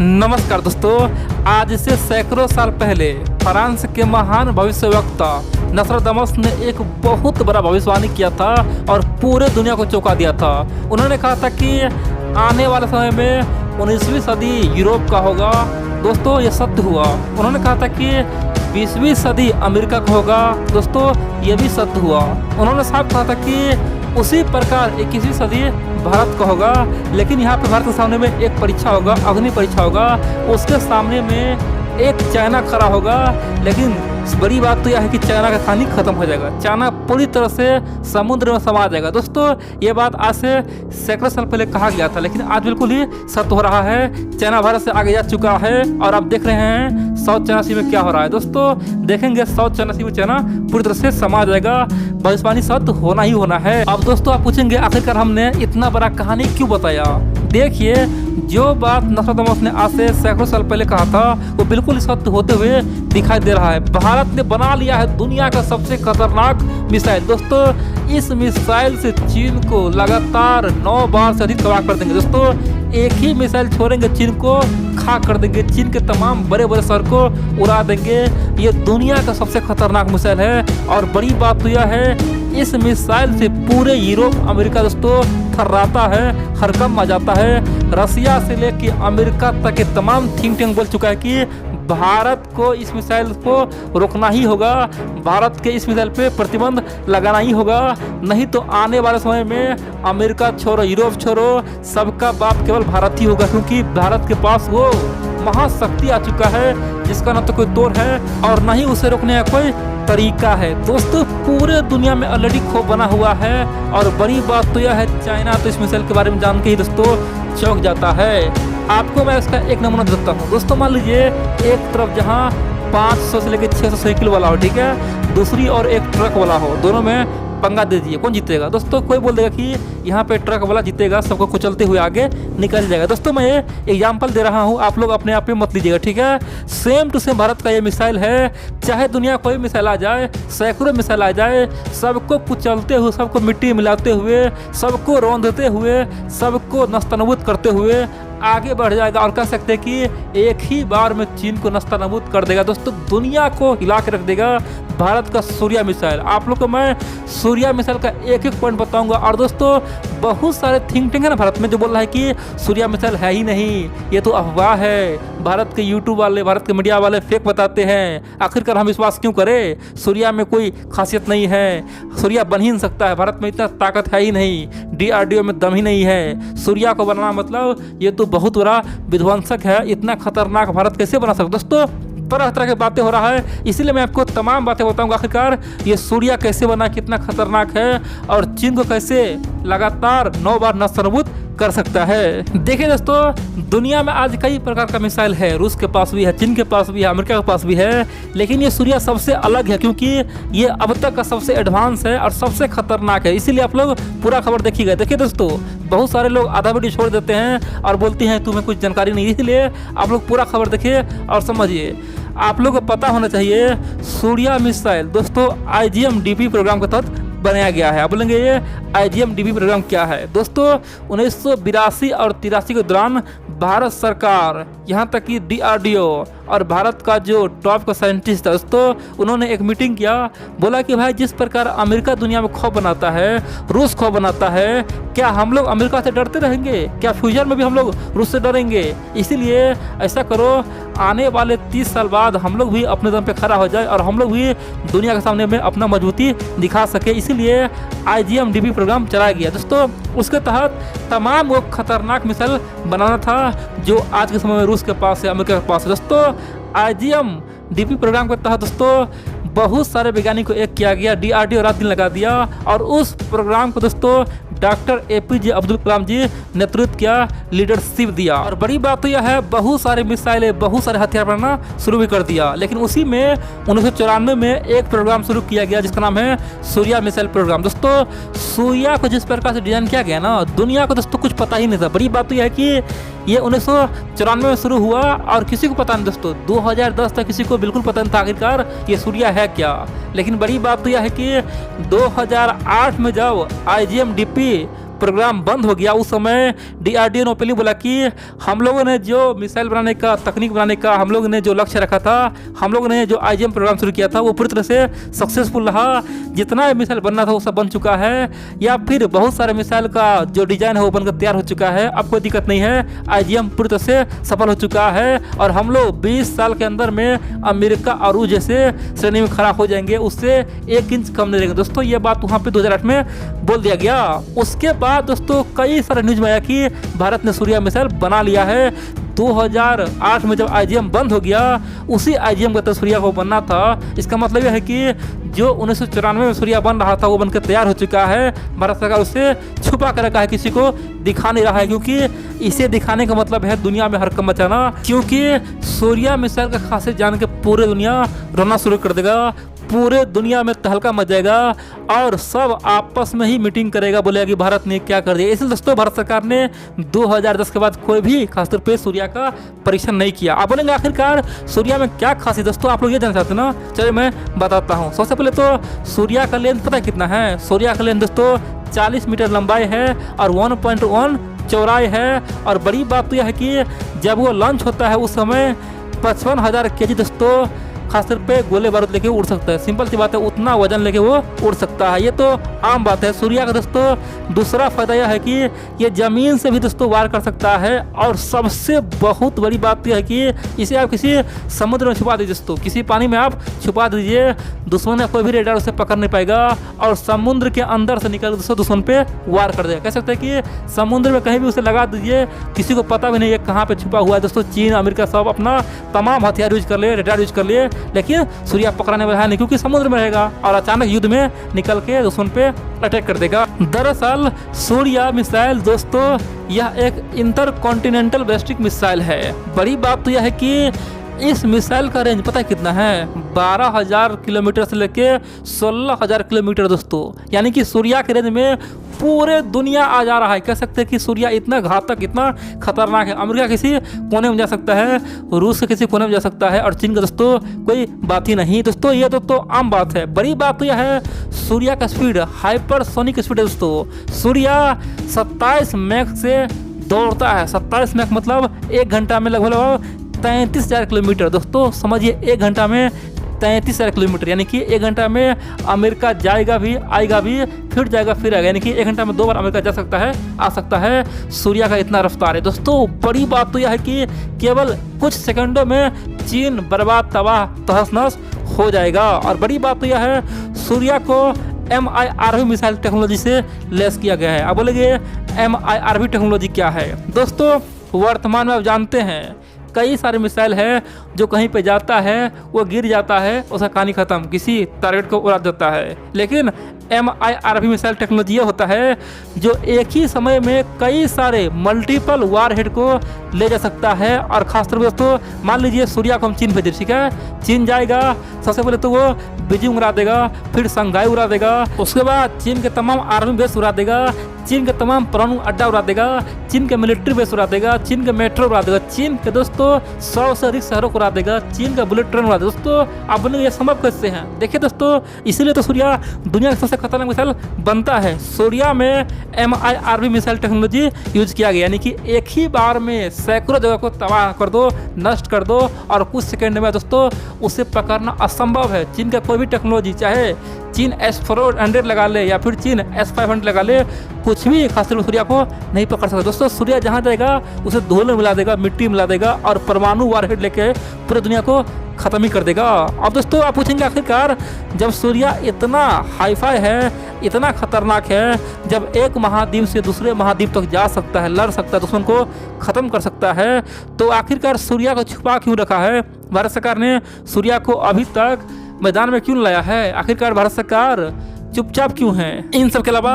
नमस्कार दोस्तों, आज से सैकड़ों साल पहले फ्रांस के महान भविष्यवक्ता नस्ट्राडामस ने एक बहुत बड़ा भविष्यवाणी किया था और पूरे दुनिया को चौंका दिया था। उन्होंने कहा था कि आने वाले समय में 19वीं सदी यूरोप का होगा। दोस्तों, ये सत्य हुआ। उन्होंने कहा था कि 20वीं सदी अमेरिका का होगा। दोस्तों, ये भी सत्य हुआ। उन्होंने साफ कहा था कि उसी प्रकार 21वीं सदी भारत का होगा। लेकिन यहाँ पे भारत के सामने में एक परीक्षा होगा, अग्नि परीक्षा होगा। उसके सामने में एक चाइना खड़ा होगा। लेकिन बड़ी बात तो यह है कि चाइना का खानी खत्म हो जाएगा। चाइना पूरी तरह से समुद्र में समा जाएगा। दोस्तों, ये बात आज से सैकड़ों साल पहले कहा गया था, लेकिन आज बिल्कुल ही सत्य हो रहा है। चाइना भारत से आगे जा चुका है और आप देख रहे हैं साउथ चाइना सी में क्या हो रहा है। दोस्तों, देखेंगे साउथ चाइना सी में चाइना पूरी तरह से समा जाएगा। भविष्यवाणी सत्य होना ही होना है। अब दोस्तों, आप पूछेंगे आखिरकार हमने इतना बड़ा कहानी क्यों बताया। देखिए, जो बात नस्ट्राडामस ने आज से सैकड़ों साल पहले कहा था वो बिल्कुल सत्य होते हुए दिखाई दे रहा है। भारत ने बना लिया है दुनिया का सबसे खतरनाक मिसाइल। दोस्तों, इस मिसाइल से चीन को लगातार 9 बार से अधिक तबाह कर देंगे। दोस्तों, एक ही मिसाइल छोड़ेंगे, चीन को खा कर देंगे। चीन के तमाम बड़े बड़े शहर को उड़ा देंगे। ये दुनिया का सबसे खतरनाक मिसाइल है। और बड़ी बात तो यह है, इस मिसाइल से पूरे यूरोप अमेरिका दोस्तों थर्राता है, हरकंप आ जाता है। रसिया से लेकर अमेरिका तक के तमाम थिंक टैंक बोल चुका है कि भारत को इस मिसाइल को रोकना ही होगा। भारत के इस मिसाइल पे प्रतिबंध लगाना ही होगा। नहीं तो आने वाले समय में अमेरिका छोड़ो, यूरोप छोड़ो, सबका बाप केवल भारत ही होगा। क्योंकि भारत के पास वो महाशक्ति आ चुका है जिसका न तो कोई तोड़ है और न ही उसे रोकने का कोई तरीका है। दोस्तों, पूरे दुनिया में ऑलरेडी खौफ बना हुआ है। और बड़ी बात तो यह है, चाइना तो इस मिसाइल के बारे में जान के ही दोस्तों चौंक जाता है। आपको मैं इसका एक नमूना देता हूँ। दोस्तों, मान लीजिए एक तरफ जहाँ 500 से लेकर 600 साइकिल वाला हो, ठीक है, दूसरी और एक ट्रक वाला हो, दोनों में पंगा दे दीजिए, कौन जीतेगा। दोस्तों, कोई बोल देगा कि यहाँ पे ट्रक वाला जीतेगा, सबको कुचलते हुए आगे निकल जाएगा। दोस्तों, मैं ये एग्जाम्पल दे रहा हूँ, आप लोग अपने आप पे मत लीजिएगा, ठीक है। सेम टू सेम भारत का ये मिसाइल है। चाहे दुनिया कोई मिसाइल आ जाए, सैकड़ों मिसाइल आ जाए, सबको कुचलते हुए, सबको मिट्टी मिलाते हुए, सबको रौंदते हुए, सबको नस्तनबूद करते हुए आगे बढ़ जाएगा। और कह सकते हैं कि एक ही बार में चीन को नस्तनाबूद कर देगा। दोस्तों, दुनिया को हिला के रख देगा भारत का सूर्या मिसाइल। आप लोग को मैं सूर्या मिसाइल का एक एक पॉइंट बताऊंगा। और दोस्तों, बहुत सारे थिंक टैंक है ना भारत में जो बोल रहा है कि सूर्या मिसाइल है ही नहीं, ये तो अफवाह है। भारत के यूट्यूब वाले, भारत के मीडिया वाले फेक बताते हैं। आखिरकार हम विश्वास क्यों करें। सूर्या में कोई खासियत नहीं है, सूर्या बन ही नहीं सकता है। भारत में इतना ताकत है ही नहीं, DRDO में दम ही नहीं है। सूर्या को बनाना मतलब ये तो बहुत बड़ा विध्वंसक है। इतना खतरनाक भारत कैसे बना सकता। दोस्तों, तरह तरह की बातें हो रहा है, इसीलिए मैं आपको तमाम बातें बताऊंगा। आखिरकार ये सूर्या कैसे बना, कितना खतरनाक है और चीन को कैसे लगातार 9 बार नस्तनाबूद कर सकता है। देखिए दोस्तों, दुनिया में आज कई प्रकार का मिसाइल है। रूस के पास भी है, चीन के पास भी है, अमेरिका के पास भी है। लेकिन ये सूर्या सबसे अलग है क्योंकि ये अब तक का सबसे एडवांस है और सबसे खतरनाक है। इसीलिए आप लोग पूरा खबर देखिएगा। देखिए दोस्तों, बहुत सारे लोग आधा वीडियो छोड़ देते हैं और बोलते हैं तुम्हें कुछ जानकारी नहीं। इसलिए आप लोग पूरा खबर देखिए और समझिए। आप लोग को पता होना चाहिए, सूर्या मिसाइल दोस्तों IGM-DP प्रोग्राम के तहत बनाया गया है। आप बोलेंगे ये IGM-DP प्रोग्राम क्या है। दोस्तों, 1982 और 83 के दौरान भारत सरकार, यहाँ तक कि DRDO और भारत का जो टॉप का साइंटिस्ट है दोस्तों, उन्होंने एक मीटिंग किया। बोला कि भाई, जिस प्रकार अमेरिका दुनिया में खौफ बनाता है, रूस खौफ बनाता है, क्या हम लोग अमेरिका से डरते रहेंगे? क्या फ्यूचर में भी हम लोग रूस से डरेंगे? इसीलिए ऐसा करो, आने वाले 30 साल बाद हम लोग भी अपने दम पे खड़ा हो जाए और हम लोग भी दुनिया के सामने में अपना मजबूती दिखा सके। इसीलिए IGM-DP प्रोग्राम चलाया गया। दोस्तों, उसके तहत तमाम वो खतरनाक मिसाइल बनाना था जो आज के समय में रूस के पास है, अमेरिका के पास है। दोस्तों, IGM-DP प्रोग्राम के तहत दोस्तों बहुत सारे वैज्ञानिक को एक किया गया। DRDO रात दिन लगा दिया और उस प्रोग्राम को दोस्तों डॉक्टर APJ अब्दुल कलाम जी नेतृत्व किया, लीडरशिप दिया। और बड़ी बात तो यह है, बहुत सारे मिसाइलें, बहुत सारे हथियार बनाना शुरू भी कर दिया। लेकिन उसी में 1994 में एक प्रोग्राम शुरू किया गया जिसका नाम है सूर्या मिसाइल प्रोग्राम। दोस्तों, सूर्या को जिस प्रकार से डिजाइन किया गया ना, दुनिया को दोस्तों कुछ पता ही नहीं था। बड़ी बात तो यह है कि ये 1994 में शुरू हुआ और किसी को पता नहीं दोस्तों। 2010 तक किसी को बिल्कुल पता नहीं था आखिरकार ये सूर्या है क्या। लेकिन बड़ी बात तो यह है कि 2008 में जब IGM-DP प्रोग्राम बंद हो गया उस समय DRDO ने ओपनली बोला कि हम लोगों ने जो मिसाइल बनाने का, तकनीक बनाने का हम लोगों ने जो लक्ष्य रखा था, हम लोगों ने जो IGM प्रोग्राम शुरू किया था वो पूरी तरह से सक्सेसफुल रहा। जितना मिसाइल बनना था वो सब बन चुका है, या फिर बहुत सारे मिसाइल का जो डिजाइन है वो बनकर तैयार हो चुका है। अब कोई दिक्कत नहीं है, IGM पूरी तरह से सफल हो चुका है और हम लोग 20 साल के अंदर में अमेरिका और रूस जैसे श्रेणी में खड़ा हो जाएंगे, उससे 1 इंच कम नहीं रहेंगे। दोस्तों ये बात वहाँ पे 2008 में बोल दिया गया। उसके बाद दोस्तों कई सारे न्यूज में आया कि भारत ने सूर्या मिसाइल बना लिया है। 2008 में जब IGM बंद हो गया, उसी IGM का तो सूर्या को बनना था। इसका मतलब यह है कि जो 1994 में सूर्या बन रहा था वो बनकर तैयार हो चुका है। भारत सरकार उसे छुपा कर रखा है, किसी को दिखा नहीं रहा है, क्योंकि इसे दिखाने का मतलब है दुनिया में हड़कंप मचाना। क्योंकि सूर्या मिसाइल का खासियत जान के पूरे दुनिया रोना शुरू कर देगा, पूरे दुनिया में तहलका मच जाएगा और सब आपस में ही मीटिंग करेगा, बोलेगा कि भारत ने क्या कर दिया। इसलिए दोस्तों भारत सरकार ने 2010 के बाद कोई भी खासतौर पे सूर्या का परीक्षण नहीं किया। आप बोलेंगे आखिरकार सूर्या में क्या खासियत, दोस्तों आप लोग ये जानना चाहते हैं ना, चलिए मैं बताता हूँ। सबसे पहले तो सूर्या का लेंथ पता है कितना है? सूर्या का लेंथ दोस्तों 40 मीटर लंबाई है और 1.1 चौड़ाई है। और बड़ी बात तो यह है कि जब वो लॉन्च होता है उस समय 55,000 kg दोस्तों खासतौर पे गोले बारूद लेके उड़ सकता है। सिंपल सी बात है, उतना वजन लेके वो उड़ सकता है, ये तो आम बात है। सूर्या का दोस्तों दूसरा फायदा यह है कि ये जमीन से भी दोस्तों वार कर सकता है। और सबसे बहुत बड़ी बात यह है कि इसे आप किसी समुद्र में छुपा दीजिए दोस्तों, किसी पानी में आप छुपा दीजिए, दुश्मन या कोई भी रेडार उसे पकड़ नहीं पाएगा और समुद्र के अंदर से निकल दोस्तों दुश्मन पे वार कर देगा। कह सकते हैं कि समुद्र में कहीं भी उसे लगा दीजिए, किसी को पता भी नहीं है कहाँ पे छुपा हुआ है। दोस्तों चीन, अमेरिका सब अपना तमाम हथियार यूज कर लिए, रेडार यूज कर लिए, लेकिन सूर्या पकड़ने वाला है नहीं, क्योंकि समुद्र में रहेगा और अचानक युद्ध में निकल के दुश्मन पे अटैक कर देगा। दरअसल सूर्या मिसाइल दोस्तों यह एक इंटरकॉन्टिनेंटल बैलिस्टिक मिसाइल है। बड़ी बात तो यह है कि इस मिसाइल का रेंज पता है कितना है? 12,000 किलोमीटर से लेके 16,000 किलोमीटर दोस्तों, यानी कि सूर्या के रेंज में पूरे दुनिया आ जा रहा है। कह सकते हैं कि सूर्या इतना घातक, इतना खतरनाक है। अमेरिका किसी कोने में जा सकता है, रूस के किसी कोने में जा सकता है और चीन का दोस्तों कोई बात ही नहीं। दोस्तों ये तो आम बात है। बड़ी बात तो यह है सूर्या का स्पीड हाइपरसोनिक स्पीड है दोस्तों। सूर्या 27 मैक से दौड़ता है। 27 मैक मतलब 1 घंटा में लगभग 33,000 किलोमीटर। दोस्तों समझिए 1 घंटा में 33,000 किलोमीटर, यानी कि 1 घंटा में अमेरिका जाएगा भी, आएगा भी, फिर जाएगा फिर आएगा, यानी कि 1 घंटा में 2 बार अमेरिका जा सकता है, आ सकता है। सूर्या का इतना रफ्तार है दोस्तों। बड़ी बात तो यह है कि केवल कुछ सेकंडों में चीन बर्बाद, तबाह, तहस-नहस हो जाएगा। और बड़ी बात तो यह है सूर्या को MIRV मिसाइल टेक्नोलॉजी से लेस किया गया है। अब बोलेंगे MIRV टेक्नोलॉजी क्या है? दोस्तों वर्तमान में आप जानते हैं कई सारे मिसाइल है जो कहीं पे जाता है वो गिर जाता है, उसका कहानी खत्म, किसी टारगेट को उड़ा देता है। लेकिन MIRV मिसाइल टेक्नोलॉजी ये होता है जो एक ही समय में कई सारे मल्टीपल वारहेड को ले जा सकता है। और खासतौर पर दोस्तों मान लीजिए सूर्या को हम चीन भेज, ठीक है, चीन जाएगा, सबसे पहले तो वो बीजिंग उड़ा देगा, फिर शंघाई उड़ा देगा, उसके बाद चीन के तमाम आर्मी बेस उड़ा देगा, चीन के तमाम परमाणु अड्डा उड़ा देगा, चीन के मिलिट्री बेस उड़ा देगा, चीन के मेट्रो उड़ा देगा, चीन के दोस्तों 100 से अधिक शहरों को उड़ा देगा, चीन का बुलेट ट्रेन उड़ा देगा। दोस्तों आप बोलेंगे ये संभव कैसे हैं? देखिए दोस्तों, इसीलिए तो सूर्या दुनिया का सबसे खतरनाक मिसाइल बनता है। सूर्या में MIRV मिसाइल टेक्नोलॉजी यूज किया गया, यानी कि एक ही बार में सैकड़ों जगह को तबाह कर दो, नष्ट कर दो और कुछ सेकंड में दोस्तों उसे पकड़ना असंभव है। चीन का कोई भी टेक्नोलॉजी, चाहे चीन S-400 लगा ले या फिर चीन S-500 लगा ले, कुछ भी खासतौर सूर्या को नहीं पकड़ सकता। दोस्तों सूर्या जहाँ जाएगा उसे धूल में मिला देगा, मिट्टी मिला देगा और परमाणु वारहेड लेके पूरी दुनिया को खत्म ही कर देगा। अब दोस्तों आप पूछेंगे आखिरकार जब सूर्या इतना हाईफाई है, इतना खतरनाक है, जब एक महाद्वीप से दूसरे महाद्वीप तक जा सकता है, लड़ सकता है, दुश्मन को खत्म कर सकता है, तो आखिरकार सूर्या को छुपा क्यों रखा है? भारत सरकार ने सूर्या को अभी तक मैदान में क्यों लाया है? आखिरकार भारत सरकार चुपचाप क्यों है? इन सब के अलावा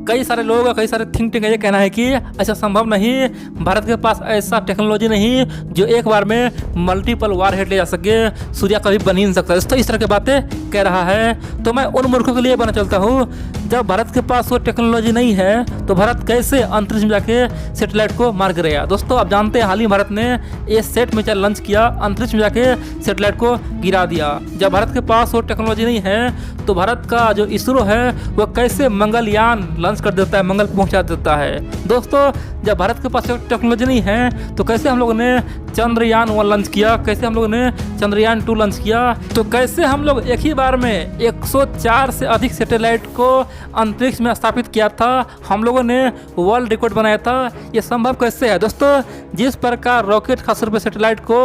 कई सारे लोग, कई सारे थिंक टैंक ये कहना है कि ऐसा संभव नहीं, भारत के पास ऐसा टेक्नोलॉजी नहीं जो एक बार में मल्टीपल वारहेड ले जा सके, सूर्या कभी बन ही नहीं सकता। तो इस तरह की बातें कह रहा है। तो मैं उन मूर्खों के लिए बना चलता हूँ, जब भारत के पास वो टेक्नोलॉजी नहीं है तो भारत कैसे अंतरिक्ष में जाके सैटेलाइट को मार गिराया? दोस्तों आप जानते हैं हाल ही भारत ने ये सेट मिसाइल लॉन्च किया, अंतरिक्ष में जाके सैटेलाइट को गिरा दिया। जब भारत के पास वो टेक्नोलॉजी नहीं है तो भारत का जो इसरो है वो कैसे मंगलयान लॉन्च कर देता है, मंगल पहुंचा देता है। दोस्तों जब भारत के पास टेक्नोलॉजी नहीं है तो कैसे हम लोगों ने चंद्रयान 1 लॉन्च किया, कैसे हम लोगों ने चंद्रयान 2 लॉन्च किया, तो कैसे हम लोग एक ही बार में 104 से अधिक सैटेलाइट को अंतरिक्ष में स्थापित किया था, हम लोगों ने वर्ल्ड रिकॉर्ड बनाया था। ये संभव कैसे है दोस्तों? जिस प्रकार रॉकेट खासतौर पर सैटेलाइट को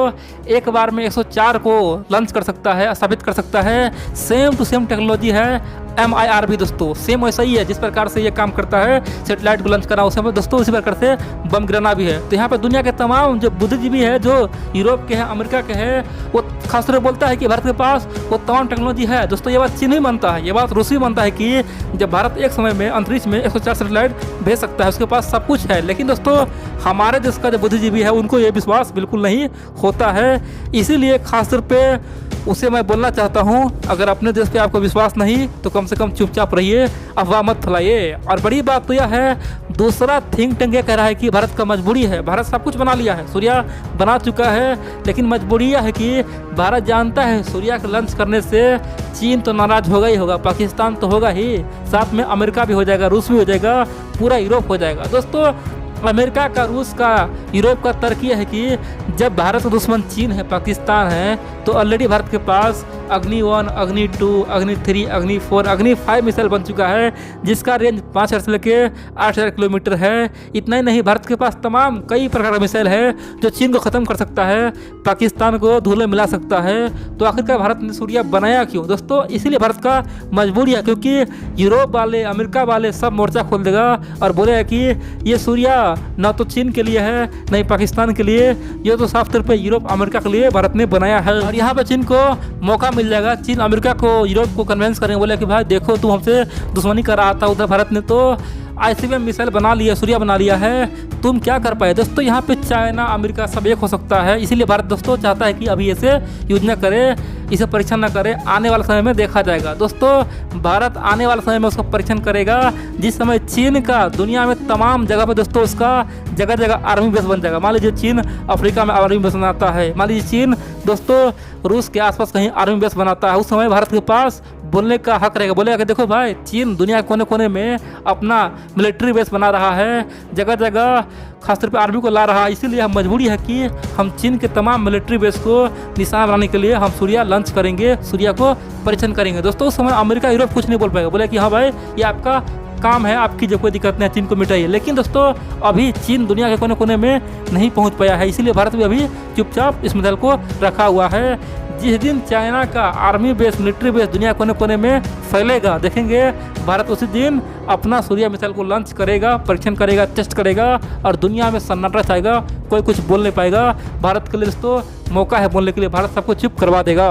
एक बार में 104 को लॉन्च कर सकता है, स्थापित कर सकता है, सेम टू सेम टेक्नोलॉजी है MIR भी दोस्तों, सेम वैसा ही है। जिस प्रकार से ये काम करता है सैटेलाइट को लॉन्च करना, उस समय दोस्तों उसी प्रकार से बम गिराना भी है। तो यहाँ पे दुनिया के तमाम जो बुद्धिजीवी है, जो यूरोप के हैं, अमेरिका के हैं, वो खासतौर पर बोलता है कि भारत के पास वो तमाम टेक्नोलॉजी है। दोस्तों ये बात चीन ही मानता है, ये बात रूस भी मानता है कि जब भारत एक समय में अंतरिक्ष में 104 सैटेलाइट भेज सकता है, उसके पास सब कुछ है। लेकिन दोस्तों हमारे देश का जो बुद्धिजीवी है उनको ये विश्वास बिल्कुल नहीं होता है। इसीलिए खासतौर पर उसे मैं बोलना चाहता हूं, अगर अपने देश पे आपको विश्वास नहीं तो कम से कम चुपचाप रहिए, अफवाह मत फैलाइए। और बड़ी बात तो यह है, दूसरा थिंक टैंक ये कह रहा है कि भारत का मजबूरी है, भारत सब कुछ बना लिया है, सूर्या बना चुका है, लेकिन मजबूरी यह है कि भारत जानता है सूर्या के लॉन्च करने से चीन तो नाराज होगा ही होगा, पाकिस्तान तो होगा ही, साथ में अमेरिका भी हो जाएगा, रूस भी हो जाएगा, पूरा यूरोप हो जाएगा। दोस्तों अमेरिका का, रूस का, यूरोप का तर्क यह है कि जब भारत का दुश्मन चीन है, पाकिस्तान है, तो ऑलरेडी भारत के पास अग्नि 1, अग्नि 2, अग्नि 3, अग्नि 4, अग्नि 5 मिसाइल बन चुका है, जिसका रेंज 5000 से लेकर 8000 किलोमीटर है। इतना ही नहीं, भारत के पास तमाम कई प्रकार का मिसाइल है जो चीन को ख़त्म कर सकता है, पाकिस्तान को धूल में मिला सकता है। तो आखिरकार भारत ने सूर्या बनाया क्यों दोस्तों? इसीलिए भारत का मजबूरी है, क्योंकि यूरोप वाले, अमेरिका वाले सब मोर्चा खोल देगा और बोलेगा कि ये सूर्या ना तो चीन के लिए है, न ही पाकिस्तान के लिए, ये तो साफ तौर पे यूरोप, अमेरिका के लिए भारत ने बनाया है। और यहाँ पे चीन को मौका मिल जाएगा, चीन अमेरिका को, यूरोप को कन्विंस करेंगे, बोले कि भाई देखो तुम हमसे दुश्मनी कर रहा था, उधर भारत ने तो ICBM मिसाइल बना लिया, सूर्या बना लिया है, तुम क्या कर पाए। दोस्तों यहाँ पे चाइना, अमेरिका सब एक हो सकता है, इसीलिए भारत दोस्तों चाहता है कि अभी इसे यूज न करे, इसे परीक्षण न करे, आने वाले समय में देखा जाएगा। दोस्तों भारत आने वाले समय में उसका परीक्षण करेगा, जिस समय चीन का दुनिया में तमाम जगह पर दोस्तों उसका जगह जगह आर्मी बेस बन जाएगा। मान लीजिए चीन अफ्रीका में आर्मी बेस बनाता है, मान लीजिए चीन दोस्तों रूस के आसपास कहीं आर्मी बेस बनाता है, उस समय भारत के पास बोलने का हक रहेगा, बोलेगा कि देखो भाई चीन दुनिया के कोने कोने में अपना मिलिट्री बेस बना रहा है, जगह जगह खासतौर पे आर्मी को ला रहा है। इसीलिए हम मजबूरी है कि हम चीन के तमाम मिलिट्री बेस को निशाना बनाने के लिए हम सूर्या लॉन्च करेंगे, सूर्या को परीक्षण करेंगे। दोस्तों उस समय अमेरिका, यूरोप कुछ नहीं बोल पाएगा, बोले कि हाँ भाई ये आपका काम है, आपकी जो कोई दिक्कत नहीं है, चीन को मिटाइए। लेकिन दोस्तों अभी चीन दुनिया के कोने कोने में नहीं पहुंच पाया है, इसीलिए भारत भी अभी चुपचाप इस मिसाइल को रखा हुआ है। जिस दिन चाइना का आर्मी बेस, मिलिट्री बेस दुनिया कोने कोने में फैलेगा, देखेंगे भारत उसी दिन अपना सूर्या मिसाइल को लॉन्च करेगा, परीक्षण करेगा, टेस्ट करेगा और दुनिया में सन्नाटा छाएगा, कोई कुछ बोल नहीं पाएगा। भारत के लिए दोस्तों मौका है बोलने के लिए, भारत सबको चुप करवा देगा।